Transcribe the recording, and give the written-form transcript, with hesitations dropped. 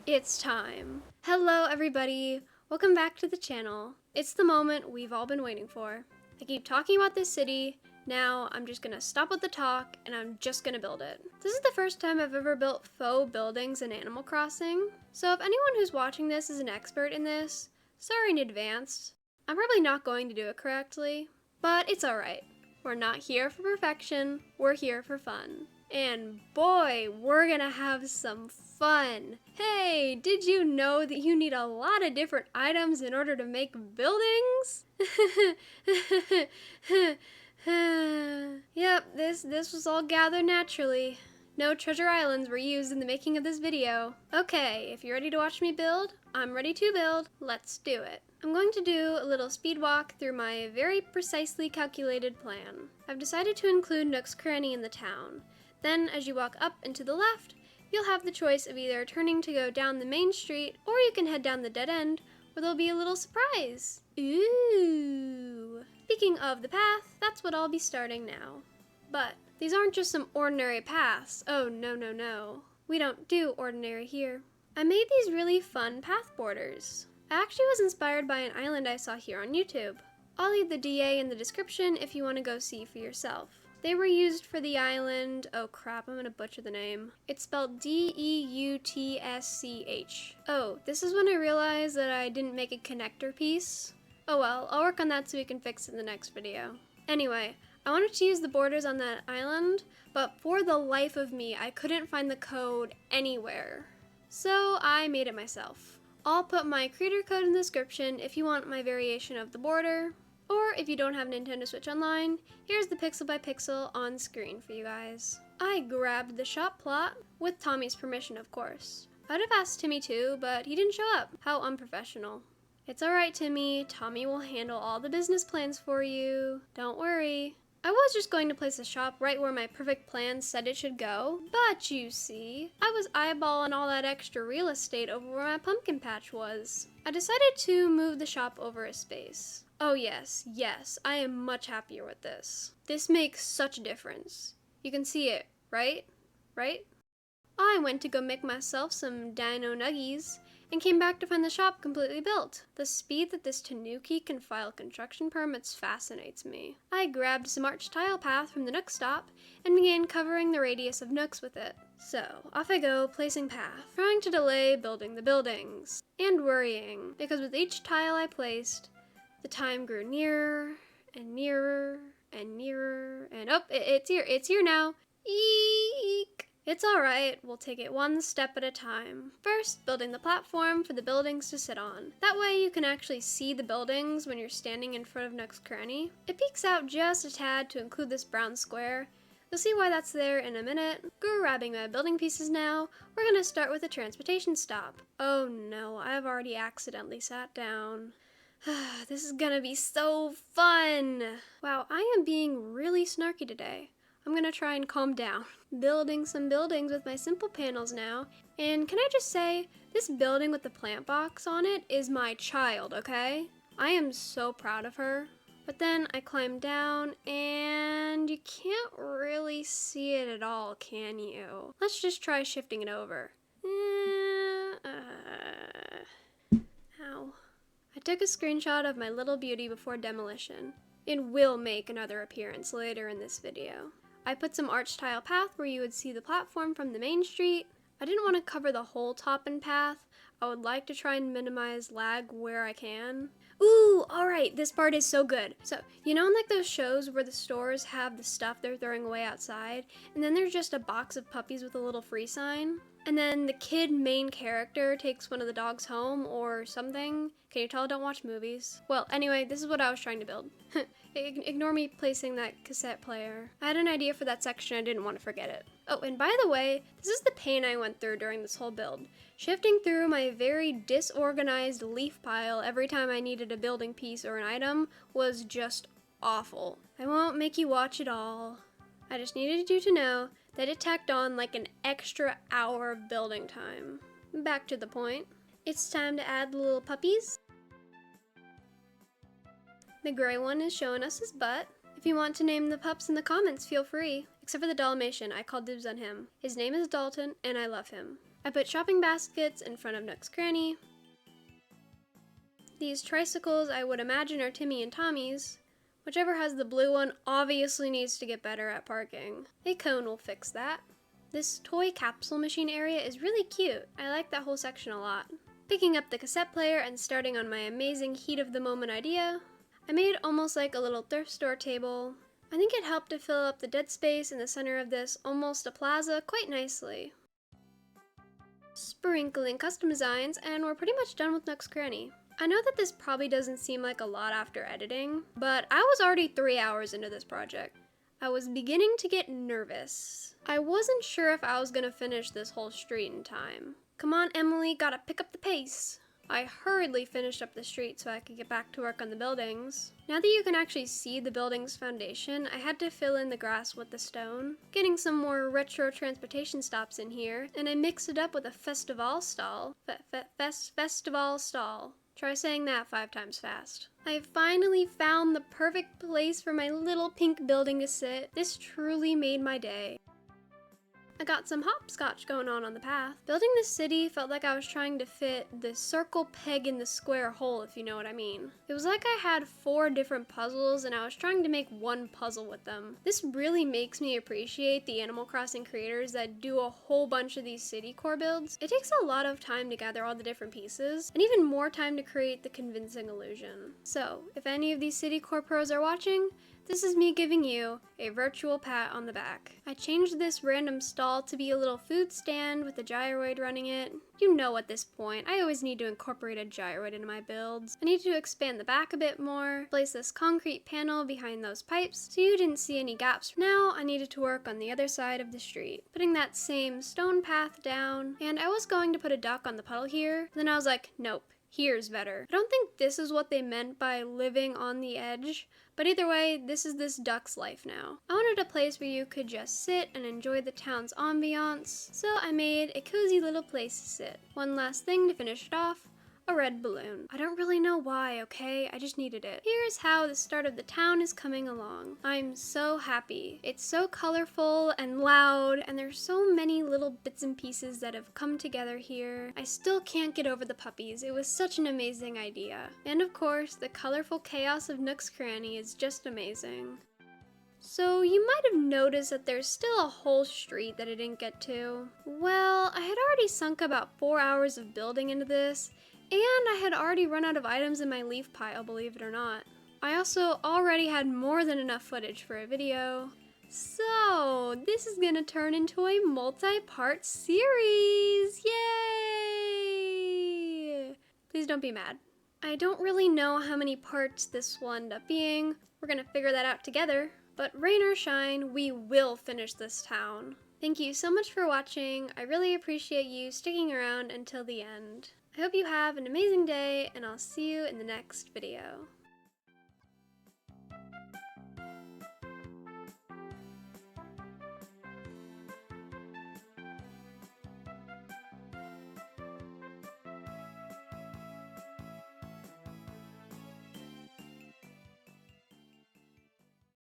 It's time. Hello everybody, welcome back to the channel. It's the moment we've all been waiting for. I keep talking about this city, now I'm just gonna stop with the talk and I'm just gonna build it. This is the first time I've ever built faux buildings in Animal Crossing, so if anyone who's watching this is an expert in this, sorry in advance. I'm probably not going to do it correctly, but it's alright. We're not here for perfection, we're here for fun. And boy, we're gonna have some fun. Hey, did you know that you need a lot of different items in order to make buildings? Yep, this was all gathered naturally. No treasure islands were used in the making of this video. Okay, if you're ready to watch me build, I'm ready to build. Let's do it. I'm going to do a little speed walk through my very precisely calculated plan. I've decided to include Nooks Cranny in the town. Then, as you walk up and to the left, you'll have the choice of either turning to go down the main street, or you can head down the dead end, where there'll be a little surprise. Ooh! Speaking of the path, that's what I'll be starting now. But these aren't just some ordinary paths. Oh, no, no, no. We don't do ordinary here. I made these really fun path borders. I actually was inspired by an island I saw here on YouTube. I'll leave the DA in the description if you want to go see for yourself. They were used for the island, oh crap, I'm gonna butcher the name. It's spelled Deutzsch. Oh, this is when I realized that I didn't make a connector piece. Oh well, I'll work on that so we can fix it in the next video. Anyway, I wanted to use the borders on that island, but for the life of me, I couldn't find the code anywhere. So I made it myself. I'll put my creator code in the description if you want my variation of the border. Or if you don't have Nintendo Switch Online, here's the pixel by pixel on screen for you guys. I grabbed the shop plot, with Tommy's permission of course. I'd have asked Timmy too, but he didn't show up. How unprofessional. It's alright Timmy, Tommy will handle all the business plans for you. Don't worry. I was just going to place the shop right where my perfect plan said it should go, but you see, I was eyeballing all that extra real estate over where my pumpkin patch was. I decided to move the shop over a space. Oh yes, I am much happier with this. This makes such a difference. You can see it, right? Right? I went to go make myself some dino nuggies and came back to find the shop completely built. The speed that this tanuki can file construction permits fascinates me. I grabbed some arch tile path from the Nook stop and began covering the radius of Nooks with it. So, off I go, placing path, trying to delay building the buildings, and worrying, because with each tile I placed, the time grew nearer, and nearer, and nearer, and oh, it's here now. Eeek! It's alright, we'll take it one step at a time. First, building the platform for the buildings to sit on. That way you can actually see the buildings when you're standing in front of Nooks Cranny. It peeks out just a tad to include this brown square. You'll see why that's there in a minute. Grabbing my building pieces now, we're gonna start with a transportation stop. Oh no, I've already accidentally sat down. This is gonna be so fun! Wow, I am being really snarky today. I'm gonna try and calm down. Building some buildings with my simple panels now, and can I just say, this building with the plant box on it is my child, okay? I am so proud of her. But then I climbed down, and you can't really see it at all, can you? Let's just try shifting it over. Ow. I took a screenshot of my little beauty before demolition. It will make another appearance later in this video. I put some arch tile path where you would see the platform from the main street. I didn't want to cover the whole top and path. I would like to try and minimize lag where I can. Ooh, alright, this part is so good. So, you know in like those shows where the stores have the stuff they're throwing away outside, and then there's just a box of puppies with a little free sign? And then the kid main character takes one of the dogs home or something. Can you tell I don't watch movies? Well, anyway, this is what I was trying to build. Ignore me placing that cassette player. I had an idea for that section, I didn't want to forget it. Oh, and by the way, this is the pain I went through during this whole build. Shifting through my very disorganized leaf pile every time I needed a building piece or an item was just awful. I won't make you watch it all. I just needed you to know that it tacked on like an extra hour of building time. Back to the point. It's time to add the little puppies. The gray one is showing us his butt. If you want to name the pups in the comments, feel free. Except for the Dalmatian, I called dibs on him. His name is Dalton, and I love him. I put shopping baskets in front of Nooks Cranny. These tricycles I would imagine are Timmy and Tommy's. Whichever has the blue one obviously needs to get better at parking. A cone will fix that. This toy capsule machine area is really cute. I like that whole section a lot. Picking up the cassette player and starting on my amazing heat of the moment idea, I made almost like a little thrift store table. I think it helped to fill up the dead space in the center of this almost a plaza quite nicely. Sprinkling custom designs, and we're pretty much done with Nooks Cranny. I know that this probably doesn't seem like a lot after editing, but I was already 3 hours into this project. I was beginning to get nervous. I wasn't sure if I was gonna finish this whole street in time. Come on, Emily, gotta pick up the pace. I hurriedly finished up the street so I could get back to work on the buildings. Now that you can actually see the building's foundation, I had to fill in the grass with the stone, getting some more retro transportation stops in here, and I mixed it up with a festival stall. Festival stall. Try saying that 5 times fast. I finally found the perfect place for my little pink building to sit. This truly made my day. I got some hopscotch going on the path. Building this city felt like I was trying to fit the circle peg in the square hole, if you know what I mean. It was like I had 4 different puzzles and I was trying to make one puzzle with them. This really makes me appreciate the Animal Crossing creators that do a whole bunch of these city core builds. It takes a lot of time to gather all the different pieces, and even more time to create the convincing illusion. So, if any of these city core pros are watching, this is me giving you a virtual pat on the back. I changed this random stall to be a little food stand with a gyroid running it. You know at this point, I always need to incorporate a gyroid into my builds. I need to expand the back a bit more, place this concrete panel behind those pipes so you didn't see any gaps. Now I needed to work on the other side of the street, putting that same stone path down, and I was going to put a duck on the puddle here, then I was like, nope. Here's better. I don't think this is what they meant by living on the edge, but either way, this is this duck's life now. I wanted a place where you could just sit and enjoy the town's ambiance, so I made a cozy little place to sit. One last thing to finish it off, a red balloon. I don't really know why, okay? I just needed it. Here's how the start of the town is coming along. I'm so happy. It's so colorful and loud, and there's so many little bits and pieces that have come together here. I still can't get over the puppies. It was such an amazing idea. And of course, the colorful chaos of Nooks Cranny is just amazing. So you might have noticed that there's still a whole street that I didn't get to. Well, I had already sunk about 4 hours of building into this, and I had already run out of items in my leaf pile, believe it or not. I also already had more than enough footage for a video. So, this is gonna turn into a multi-part series! Yay! Please don't be mad. I don't really know how many parts this will end up being. We're gonna figure that out together. But rain or shine, we will finish this town. Thank you so much for watching. I really appreciate you sticking around until the end. I hope you have an amazing day, and I'll see you in the next video.